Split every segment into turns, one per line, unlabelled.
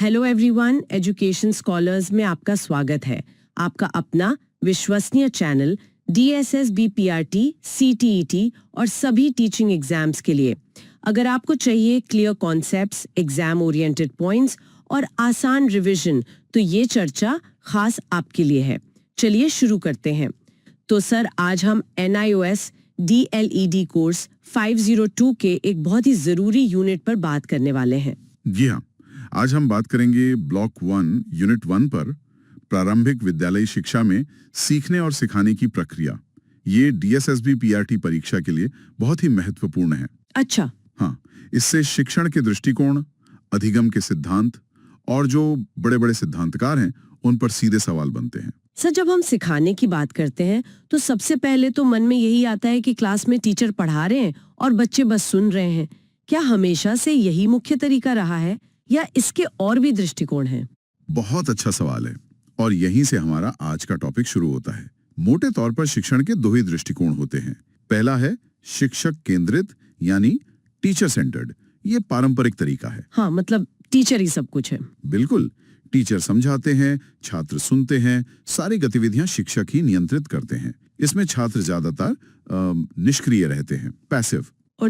Hello everyone, education scholars में आपका स्वागत है। आपका अपना विश्वसनीय चैनल DSSB-PRT, CTET और सभी टीचिंग एग्जाम्स के लिए। अगर आपको चाहिए clear concepts, exam oriented points और आसान रिवीजन, तो ये चर्चा खास आपके लिए है। चलिए शुरू करते हैं। तो सर, आज हम NIOS DLED कोर्स 502 के एक बहुत ही जरूरी यूनिट पर बात करने वाले हैं।
जी हाँ, आज हम बात करेंगे ब्लॉक 1 यूनिट 1 पर प्रारंभिक विद्यालयी शिक्षा में सीखने और सिखाने की प्रक्रिया। ये DSSB-PRT परीक्षा के लिए बहुत ही महत्वपूर्ण है।
अच्छा।
हाँ, इससे शिक्षण के दृष्टिकोण, अधिगम के सिद्धांत और जो बड़े-बड़े सिद्धांतकार हैं उन पर सीधे सवाल बनते हैं।
सर, जब हम सिखाने की बात करते हैं तो सबसे पहले तो मन में यही आता है कि क्लास में टीचर पढ़ा रहे हैं और बच्चे बस सुन रहे हैं। क्या हमेशा से यही मुख्य तरीका रहा है या इसके और भी दृष्टिकोण हैं?
बहुत अच्छा सवाल है और यहीं से हमारा आज का टॉपिक शुरू होता है। मोटे तौर पर शिक्षण के दो ही दृष्टिकोण होते हैं। पहला है शिक्षक केंद्रित यानी टीचर सेंटर्ड। ये पारंपरिक तरीका है।
हाँ, मतलब टीचर ही सब कुछ है।
बिल्कुल, टीचर समझाते हैं, छात्र सुनते हैं, सारी गतिविधियां शिक्षक ही नियंत्रित करते हैं। इसमें छात्र ज्यादातर निष्क्रिय रहते हैं, पैसिव।
और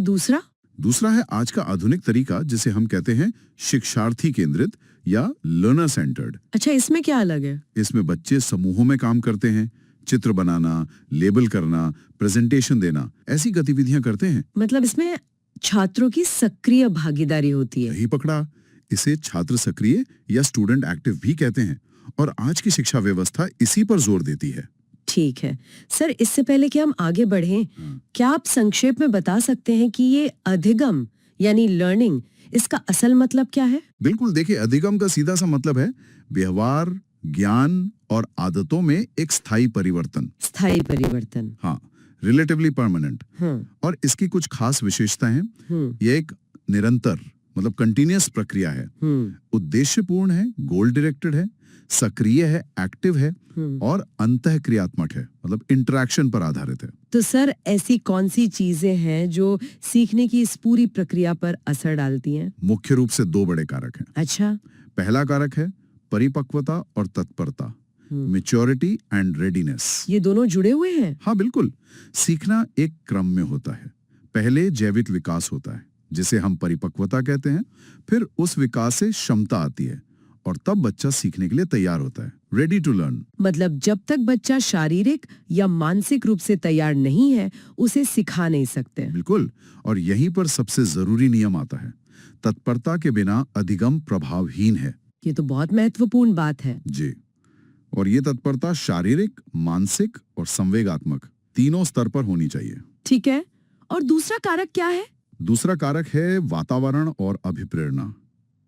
दूसरा है आज का आधुनिक तरीका, जिसे हम कहते हैं शिक्षार्थी केंद्रित या लर्नर सेंटर्ड। अच्छा, इसमें क्या अलग है? इसमें बच्चे समूहों में काम करते हैं, चित्र बनाना, लेबल करना, प्रेजेंटेशन देना, ऐसी गतिविधियां करते हैं। मतलब इसमें छात्रों की सक्रिय भागीदारी होती है। यही पकड़ा, इसे छात्र सक्रिय या स्टूडेंट एक्टिव भी कहते हैं और आज की शिक्षा व्यवस्था इसी पर जोर देती है। ठीक है सर, इससे पहले कि हम आगे बढ़ें, क्या आप संक्षेप में बता सकते हैं कि ये अधिगम यानी लर्निंग, इसका असल मतलब क्या है?
बिल्कुल, देखिए, अधिगम का सीधा सा मतलब है व्यवहार, ज्ञान और आदतों में एक स्थायी परिवर्तन।
स्थायी परिवर्तन,
हाँ, रिलेटिवली परमानेंट। और इसकी कुछ खास विशेषताएं हैं। ये एक निरंतर मतलब कंटिन्यूअस प्रक्रिया है, उद्देश्यपूर्ण है, गोल डायरेक्टेड है, सक्रिय है, एक्टिव है और अंतःक्रियात्मक है, मतलब इंटरैक्शन पर आधारित है।
तो सर, ऐसी कौन सी चीजें हैं जो सीखने की इस पूरी प्रक्रिया पर असर डालती हैं?
मुख्य रूप से दो बड़े कारक हैं।
अच्छा।
पहला कारक है परिपक्वता और तत्परता, मैच्योरिटी एंड रेडीनेस।
ये दोनों जुड़े हुए हैं?
हाँ बिल्कुल। सीखना एक क्रम में होता है। पहले जैविक विकास होता है, जिसे हम परिपक्वता कहते हैं, फिर उस विकास से क्षमता आती है और तब बच्चा सीखने के लिए तैयार होता है, रेडी टू लर्न।
मतलब जब तक बच्चा शारीरिक या मानसिक रूप से तैयार नहीं है, उसे सिखा नहीं सकते।
बिल्कुल, और यहीं पर सबसे जरूरी नियम आता है, तत्परता के बिना अधिगम प्रभावहीन है।
ये तो बहुत महत्वपूर्ण बात है।
जी, और ये तत्परता शारीरिक, मानसिक और संवेगात्मक तीनों स्तर पर होनी चाहिए।
ठीक है, और दूसरा कारक क्या है?
दूसरा कारक है वातावरण और अभिप्रेरणा,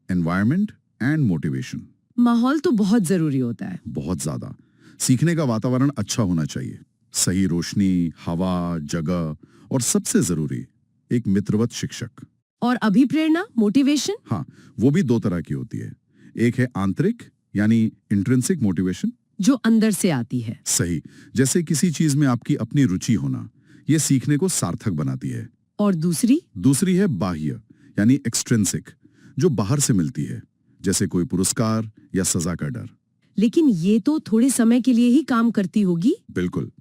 एनवायरनमेंट एंड मोटिवेशन।
माहौल तो बहुत जरूरी होता है।
बहुत ज्यादा। सीखने का वातावरण अच्छा होना चाहिए, सही रोशनी, हवा, जगह और सबसे जरूरी एक मित्रवत शिक्षक।
और अभिप्रेरणा, मोटिवेशन?
हाँ, वो भी दो तरह की होती है। एक है आंतरिक यानी इंट्रिंसिक मोटिवेशन, जो
अंदर से आती है।
सही, जैसे किसी चीज में आपकी अपनी रुचि होना, ये सीखने को सार्थक बनाती है।
और दूसरी
है बाह्य यानी एक्सट्रिंसिक, जो बाहर से मिलती है, जैसे कोई पुरस्कार या सजा का डर।
लेकिन ये तो थोड़े समय के लिए ही काम करती होगी।
बिल्कुल,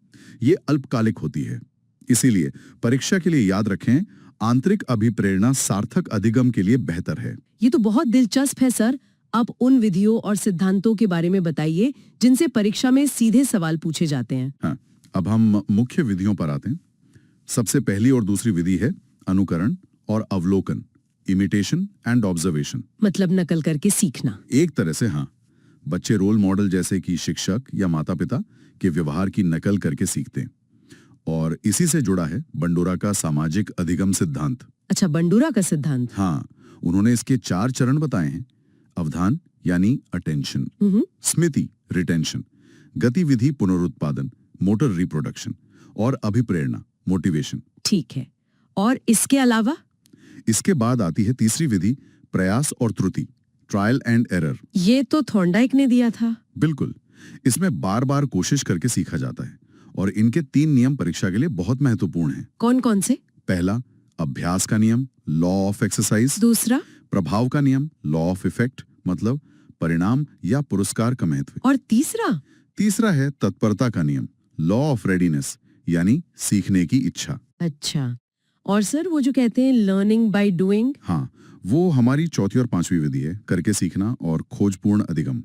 ये अल्पकालिक होती है। इसीलिए परीक्षा के लिए याद रखें, आंतरिक अभिप्रेरणा सार्थक अधिगम के लिए बेहतर है।
ये तो बहुत दिलचस्प है सर। अब उन विधियों और सिद्धांतों के बारे में बताइए जिनसे परीक्षा में सीधे सवाल पूछे जाते हैं।
हाँ, अब हम मुख्य विधियों पर आते हैं। सबसे पहली और दूसरी विधि है अनुकरण और अवलोकन, इमिटेशन एंड ऑब्जर्वेशन।
मतलब नकल करके सीखना।
एक तरह से हाँ, बच्चे रोल मॉडल जैसे कि शिक्षक या माता पिता के व्यवहार की नकल करके सीखते हैं। और इसी से जुड़ा है बंडूरा का सामाजिक अधिगम सिद्धांत।
अच्छा, बंडूरा का सिद्धांत।
हाँ, उन्होंने इसके 4 चरण बताए हैं। अवधान यानी अटेंशन, स्मृति रिटेंशन, गतिविधि पुनरुत्पादन मोटर रिप्रोडक्शन और अभिप्रेरणा मोटिवेशन।
ठीक है, और इसके अलावा?
इसके बाद आती है तीसरी विधि, प्रयास और त्रुटि, ट्रायल एंड एरर।
ये तो थॉर्नडाइक ने दिया था।
बिल्कुल, इसमें बार बार कोशिश करके सीखा जाता है और इनके 3 नियम परीक्षा के लिए बहुत महत्वपूर्ण हैं।
कौन कौन से?
पहला, अभ्यास का नियम, लॉ ऑफ एक्सरसाइज।
दूसरा,
प्रभाव का नियम, लॉ ऑफ इफेक्ट, मतलब परिणाम या पुरस्कार का महत्व।
और तीसरा
है तत्परता का नियम, लॉ ऑफ रेडीनेस, यानी सीखने की इच्छा।
अच्छा, और सर वो जो कहते हैं लर्निंग बाय डूइंग?
हाँ, वो हमारी चौथी और पांचवी विधि है, करके सीखना और खोजपूर्ण अधिगम।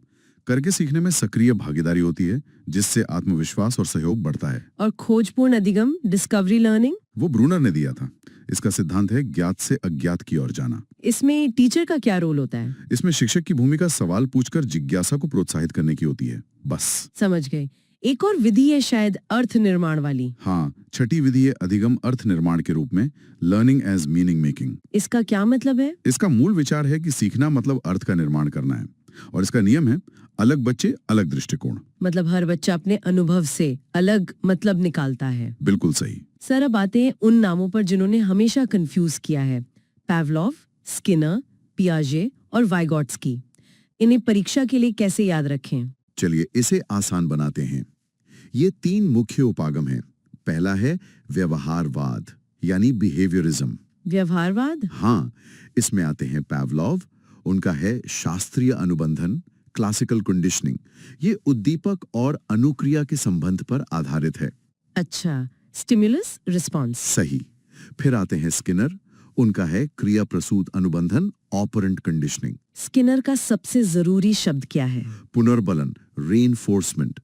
करके सीखने में सक्रिय भागीदारी होती है, जिससे आत्मविश्वास और सहयोग बढ़ता है।
और खोजपूर्ण अधिगम, डिस्कवरी लर्निंग?
वो ब्रूनर ने दिया था। इसका सिद्धांत है ज्ञात से अज्ञात की ओर जाना।
इसमें टीचर का क्या रोल होता है?
इसमें शिक्षक की भूमिका सवाल पूछकर जिज्ञासा को प्रोत्साहित करने की होती है, बस।
समझ गए। एक और विधि है शायद अर्थ निर्माण वाली।
हाँ, छठी विधि है अधिगम अर्थ निर्माण के रूप में, लर्निंग एज मीनिंग मेकिंग।
इसका क्या मतलब है?
इसका मूल विचार है कि सीखना मतलब अर्थ का निर्माण करना है, और इसका नियम है अलग बच्चे अलग दृष्टिकोण।
मतलब हर बच्चा अपने अनुभव से अलग मतलब निकालता है।
बिल्कुल सही।
सर अब आते हैं उन नामों पर जिन्होंने हमेशा कंफ्यूज किया है, पावलोव, स्किनर, पियाजे और वाइगोट्स्की। इन्हें परीक्षा के लिए कैसे याद रखें?
चलिए इसे आसान बनाते हैं। ये 3 मुख्य उपागम हैं। पहला है व्यवहारवाद, यानी बिहेवियरिज्म।
व्यवहारवाद?
हाँ, इसमें आते हैं पावलोव, उनका है शास्त्रीय अनुबंधन, क्लासिकल कंडीशनिंग। ये उद्दीपक और अनुक्रिया के संबंध पर आधारित है।
अच्छा, स्टिमुलस रिस्पॉन्स।
सही। फिर आते हैं स्किनर, उनका है क्रिया प्रसूत अनुबंधन, ऑपरेंट कंडीशनिंग।
स्किनर का सबसे जरूरी शब्द क्या है?
पुनर्बलन, रेनफोर्समेंट।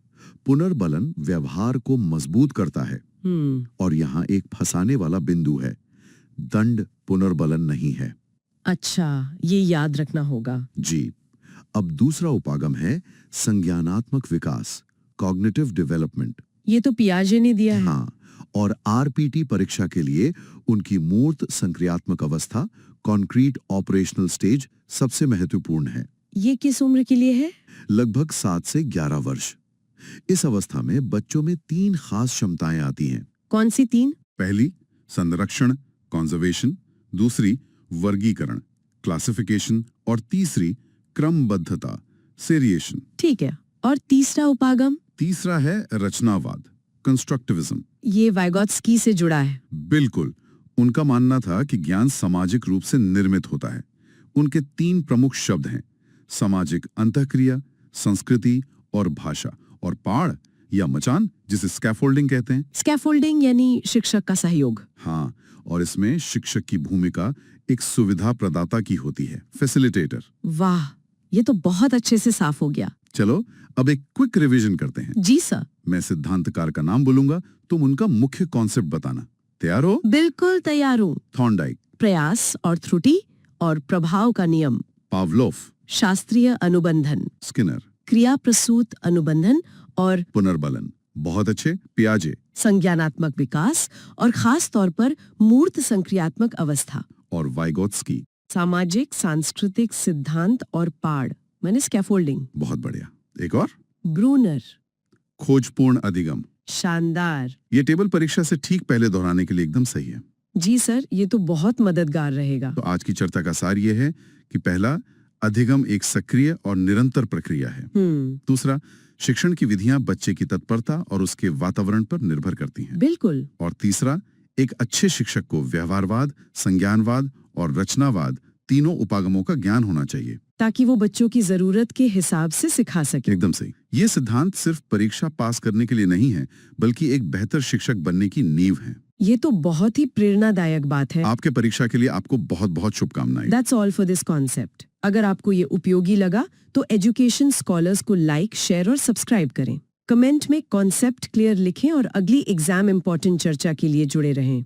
पुनर्बलन व्यवहार को मजबूत करता है। और यहाँ एक फंसाने वाला बिंदु है, दंड पुनर्बलन नहीं है।
अच्छा, ये याद रखना होगा।
जी। अब दूसरा उपागम है संज्ञानात्मक विकास, कॉग्निटिव डेवलपमेंट।
ये तो पियाजे ने दिया है।
हाँ, और आरपीटी परीक्षा के लिए उनकी मूर्त संक्रियात्मक अवस्था, कॉन्क्रीट ऑपरेशनल स्टेज सबसे महत्वपूर्ण है।
ये किस उम्र के लिए है?
लगभग 7 से 11 वर्ष। इस अवस्था में बच्चों में 3 खास क्षमताएं आती हैं।
कौन सी 3?
पहली संरक्षण, कंजर्वेशन। दूसरी वर्गीकरण, क्लासिफिकेशन। और तीसरी क्रमबद्धता, सेरिएशन।
ठीक है। और तीसरा उपागम?
तीसरा है रचनावाद, कंस्ट्रक्टिविज्म।
ये वाइगोट्स्की से जुड़ा है?
बिल्कुल। उनका मानना था कि ज्ञान सामाजिक रूप से निर्मित होता है। उनके 3 प्रमुख शब्द हैं, सामाजिक अंतःक्रिया, संस्कृति और भाषा। और पाड़ या मचान, जिसे स्कैफोल्डिंग कहते हैं।
स्कैफोल्डिंग यानी शिक्षक का सहयोग।
हाँ, और इसमें शिक्षक की भूमिका एक सुविधा प्रदाता की होती है, फैसिलिटेटर।
वाह, ये तो बहुत अच्छे से साफ हो गया।
चलो अब एक क्विक रिवीजन करते हैं।
जी सर।
मैं सिद्धांतकार का नाम बोलूंगा, तुम उनका मुख्य कॉन्सेप्ट बताना। तैयार हो?
बिल्कुल तैयार हूँ।
थॉर्नडाइक,
प्रयास और त्रुटि और प्रभाव का नियम।
पावलोव,
शास्त्रीय अनुबंधन।
स्किनर,
क्रिया प्रसूत अनुबंधन और
पुनर्बलन। बहुत अच्छे। पियाजे,
संज्ञानात्मक विकास और खास तौर पर मूर्त संक्रियात्मक अवस्था।
और वाइगोट्स्की,
सामाजिक सांस्कृतिक सिद्धांत और पाड़, मैंने स्कैफोल्डिंग।
बहुत बढ़िया। एक और,
ब्रूनर,
खोजपूर्ण अधिगम।
शानदार।
ये टेबल परीक्षा से ठीक पहले दोहराने के लिए एकदम सही है।
जी सर, ये तो बहुत मददगार रहेगा।
तो आज की चर्चा का सार ये है कि पहला, अधिगम एक सक्रिय और निरंतर प्रक्रिया है। दूसरा, शिक्षण की विधियां बच्चे की तत्परता और उसके वातावरण पर निर्भर करती हैं।
बिल्कुल।
और तीसरा, एक अच्छे शिक्षक को व्यवहारवाद, संज्ञानवाद और रचनावाद तीनों उपागमों का ज्ञान होना चाहिए,
ताकि वो बच्चों की जरूरत के हिसाब से सिखा सके।
एकदम सही। ये सिद्धांत सिर्फ परीक्षा पास करने के लिए नहीं है, बल्कि एक बेहतर शिक्षक बनने की नींव है।
ये तो बहुत ही प्रेरणादायक बात है।
आपके परीक्षा के लिए आपको बहुत बहुत शुभकामनाएं।
That's all for this concept। अगर आपको ये उपयोगी लगा तो एजुकेशन स्कॉलर्स को लाइक, शेयर और सब्सक्राइब करें। कमेंट में कॉन्सेप्ट क्लियर लिखें और अगली एग्जाम इम्पोर्टेंट चर्चा के लिए जुड़े रहें।